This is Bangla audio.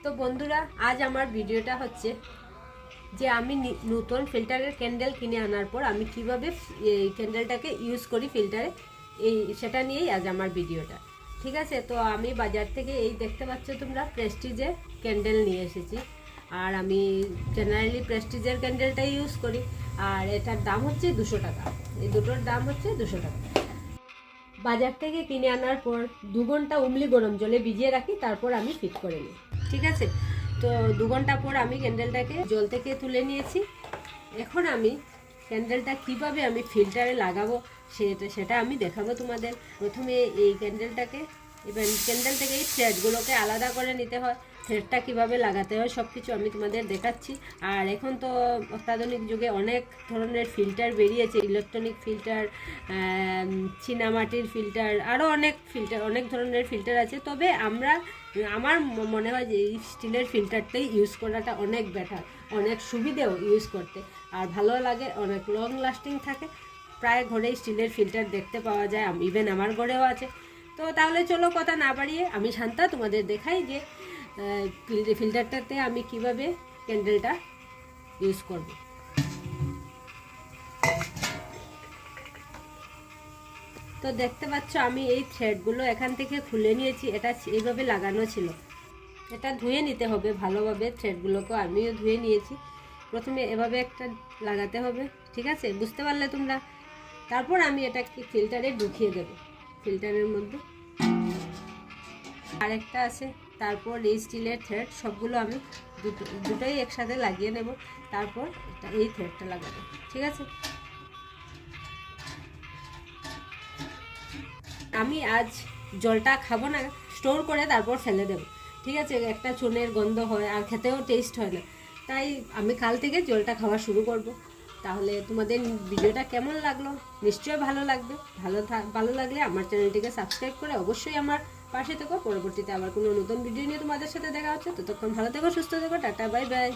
তো বন্ধুরা, আজ আমার ভিডিওটা হচ্ছে যে আমি নতুন ফিল্টারের ক্যান্ডেল কিনে আনার পর আমি কিভাবে এই ক্যান্ডেলটাকে ইউজ করি ফিল্টারে, সেটা নিয়েই আজ আমার ভিডিওটা। ঠিক আছে, তো আমি বাজার থেকে এই দেখতে পাচ্ছ তোমরা প্রেস্টিজের ক্যান্ডেল নিয়ে এসেছি। আর আমি জেনারেলি প্রেস্টিজের ক্যান্ডেলটাই ইউজ করি। আর এটার দাম হচ্ছে 200 টাকা। এই দুটোর দাম হচ্ছে 200 টাকা। বাজার থেকে কিনে আনার পর 2 ঘন্টা উমলি গরম জলে ভিজিয়ে রাখি, তারপর আমি ফিট করে নিই। ঠিক আছে, তো 2 ঘন্টা পর আমি ক্যান্ডেলটাকে জল থেকে তুলে নিয়েছি। এখন আমি ক্যান্ডেলটা কিভাবে আমি ফিল্টারে লাগাবো সেটা আমি দেখাবো তোমাদের। প্রথমে এই ক্যান্ডেলটাকে ক্যান্ডেল থেকে এই থ্রেডগুলোকে আলাদা করে নিতে হয়। থ্রেডটা কিভাবে লাগাতে হয় সব কিছু আমি তোমাদের দেখাচ্ছি। আর এখন তো অত্যাধুনিক যুগে অনেক ধরনের ফিল্টার বেরিয়েছে, ইলেকট্রনিক ফিল্টার, চীনামাটির ফিল্টার, আরও অনেক ধরনের ফিল্টার আছে। তবে আমার মনে হয় যে এই স্টিলের ফিল্টারটাই ইউজ করাটা অনেক বেটার, অনেক সুবিধেও ইউজ করতে, আর ভালো লাগে, অনেক লং লাস্টিং থাকে। প্রায় ঘরেই স্টিলের ফিল্টার দেখতে পাওয়া যায়, ইভেন আমার ঘরেও আছে। তো তাহলে চলো কথা না বাড়িয়ে আমি শান্তা তোমাদের দেখাই যে ফিল্টারটাতে আমি কিভাবে ক্যান্ডেলটা ইউজ করব। তো দেখতে পাচ্ছ আমি এই থ্রেডগুলো এখান থেকে খুলে নিয়েছি। এটা এইভাবে লাগানো ছিল, এটা ধুয়ে নিতে হবে ভালোভাবে। থ্রেডগুলোকে আমিও ধুয়ে নিয়েছি। প্রথমে এভাবে একটা লাগাতে হবে, ঠিক আছে, বুঝতে পারলে তোমরা। তারপর আমি এটাকে ফিল্টারে ঢুকিয়ে দেব, ফিল্টারের মধ্যে আরেকটা আছে। তারপর এই স্টিলের থ্রেড সবগুলো আমি দুটোই একসাথে লাগিয়ে নেব। তারপর এই থ্রেডটা লাগাবো, ঠিক আছে। আমি আজ জলটা খাবো না, স্টোর করে তারপর ফেলে দেবো, ঠিক আছে। একটা চুনের গন্ধ হয় আর খেতেও টেস্ট হয় না, তাই আমি কাল থেকে জলটা খাওয়া শুরু করব। তাহলে তোমাদের ভিডিওটা কেমন লাগলো? নিশ্চয়ই ভালো লাগবে। ভালো লাগলে আমার চ্যানেলটিকে সাবস্ক্রাইব করে অবশ্যই আমার পাশে থেকো। পরবর্তীতে আবার কোনো নতুন ভিডিও নিয়ে তোমাদের সাথে দেখা হচ্ছে। ততক্ষণ ভালো থেকো, সুস্থ থেকো, টাটা, বাই বাই।